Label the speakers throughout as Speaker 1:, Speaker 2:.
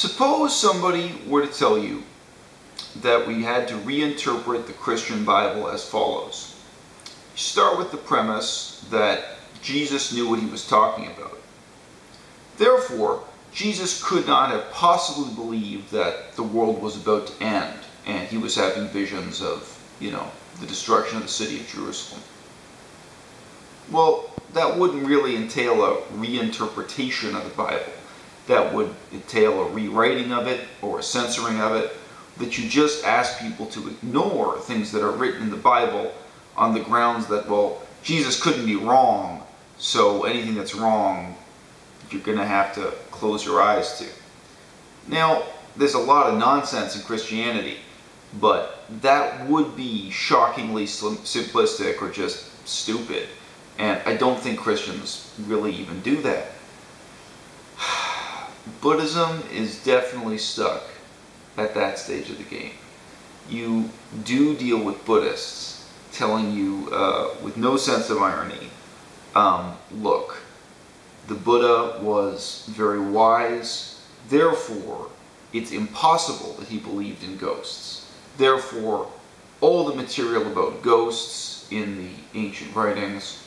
Speaker 1: Suppose somebody were to tell you that we had to reinterpret the Christian Bible as follows. You start with the premise that Jesus knew what he was talking about. Therefore, Jesus could not have possibly believed that the world was about to end and he was having visions of, the destruction of the city of Jerusalem. Well, that wouldn't really entail a reinterpretation of the Bible. That would entail a rewriting of it or a censoring of it, that you just ask people to ignore things that are written in the Bible on the grounds that, well, Jesus couldn't be wrong, so anything that's wrong, you're going to have to close your eyes to. Now, there's a lot of nonsense in Christianity, but that would be shockingly simplistic or just stupid. And I don't think Christians really even do that. Buddhism is definitely stuck at that stage of the game. You do deal with Buddhists telling you, with no sense of irony, look, the Buddha was very wise, therefore it's impossible that he believed in ghosts. Therefore, all the material about ghosts in the ancient writings,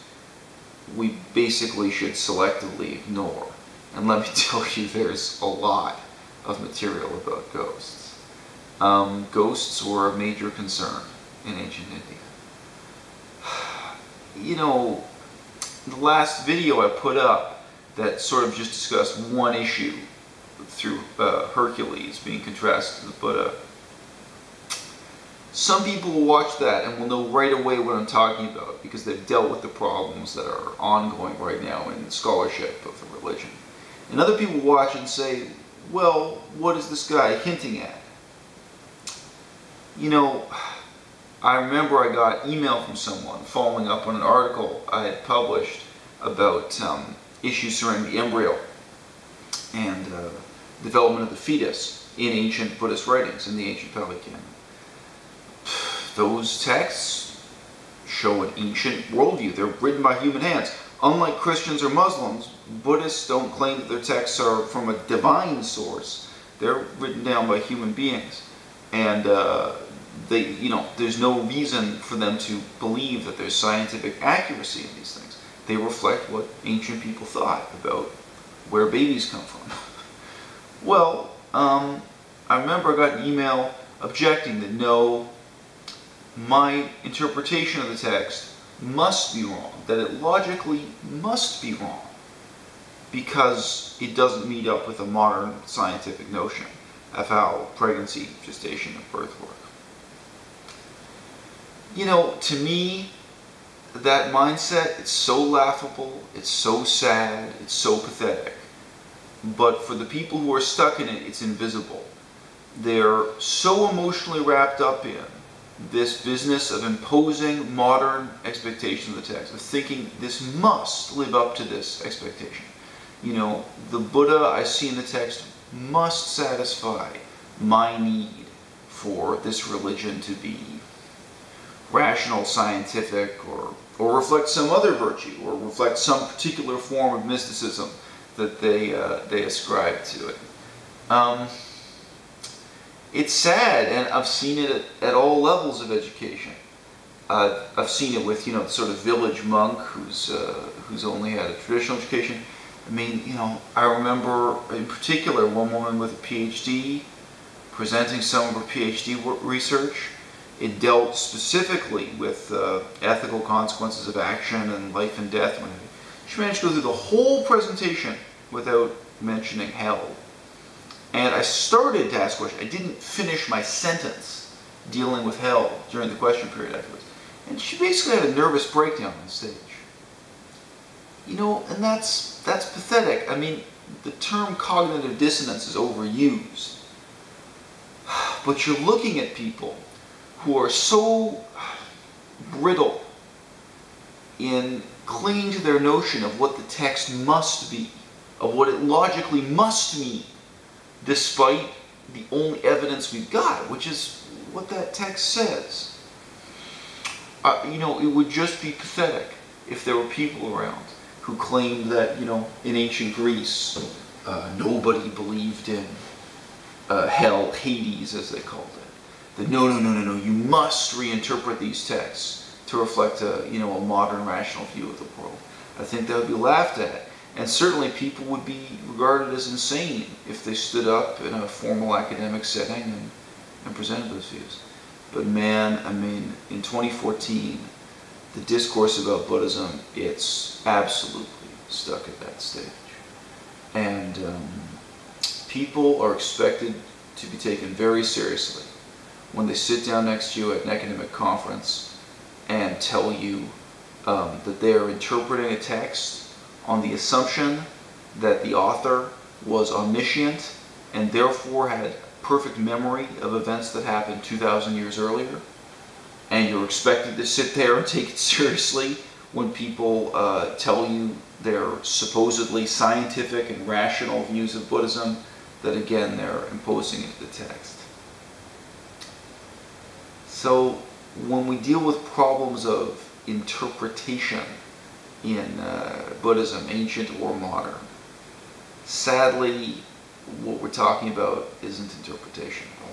Speaker 1: we basically should selectively ignore. And let me tell you, there's a lot of material about ghosts. Ghosts were a major concern in ancient India. The last video I put up that sort of just discussed one issue through Hercules being contrasted to the Buddha. Some people will watch that and will know right away what I'm talking about because they've dealt with the problems that are ongoing right now in scholarship of the religion. And other people watch and say, well, what is this guy hinting at? I remember I got email from someone following up on an article I had published about issues surrounding the embryo and development of the fetus in ancient Buddhist writings in the ancient Pali Canon. Those texts show an ancient worldview. They're written by human hands. Unlike Christians or Muslims, Buddhists don't claim that their texts are from a divine source. They're written down by human beings. And there's no reason for them to believe that there's scientific accuracy in these things. They reflect what ancient people thought about where babies come from. Well, I remember I got an email objecting that no, my interpretation of the text must be wrong, that it logically must be wrong, because it doesn't meet up with a modern scientific notion of how pregnancy, gestation, and birth work. To me, that mindset, it's so laughable, it's so sad, it's so pathetic. But for the people who are stuck in it, it's invisible. They're so emotionally wrapped up in this business of imposing modern expectations of the text, of thinking this must live up to this expectation. The Buddha I see in the text must satisfy my need for this religion to be rational, scientific, or reflect some other virtue, or reflect some particular form of mysticism that they ascribe to it. It's sad, and I've seen it at all levels of education. I've seen it with, the sort of village monk who's only had a traditional education. I remember in particular one woman with a PhD presenting some of her PhD research. It dealt specifically with ethical consequences of action and life and death. She managed to go through the whole presentation without mentioning hell. And I started to ask questions. I didn't finish my sentence dealing with hell during the question period afterwards. And she basically had a nervous breakdown on stage. And that's pathetic. The term cognitive dissonance is overused. But you're looking at people who are so brittle in clinging to their notion of what the text must be, of what it logically must mean, despite the only evidence we've got, which is what that text says. It would just be pathetic if there were people around who claimed that, in ancient Greece, nobody believed in hell, Hades as they called it. That no, you must reinterpret these texts to reflect a modern rational view of the world. I think that would be laughed at. And certainly people would be regarded as insane if they stood up in a formal academic setting and presented those views. But man, I mean, in 2014, the discourse about Buddhism, it's absolutely stuck at that stage. And people are expected to be taken very seriously when they sit down next to you at an academic conference and tell you that they are interpreting a text on the assumption that the author was omniscient and therefore had perfect memory of events that happened 2,000 years earlier, and you're expected to sit there and take it seriously when people tell you their supposedly scientific and rational views of Buddhism that, again, they're imposing into the text. So when we deal with problems of interpretation in Buddhism, ancient or modern, sadly, what we're talking about isn't interpretation at all.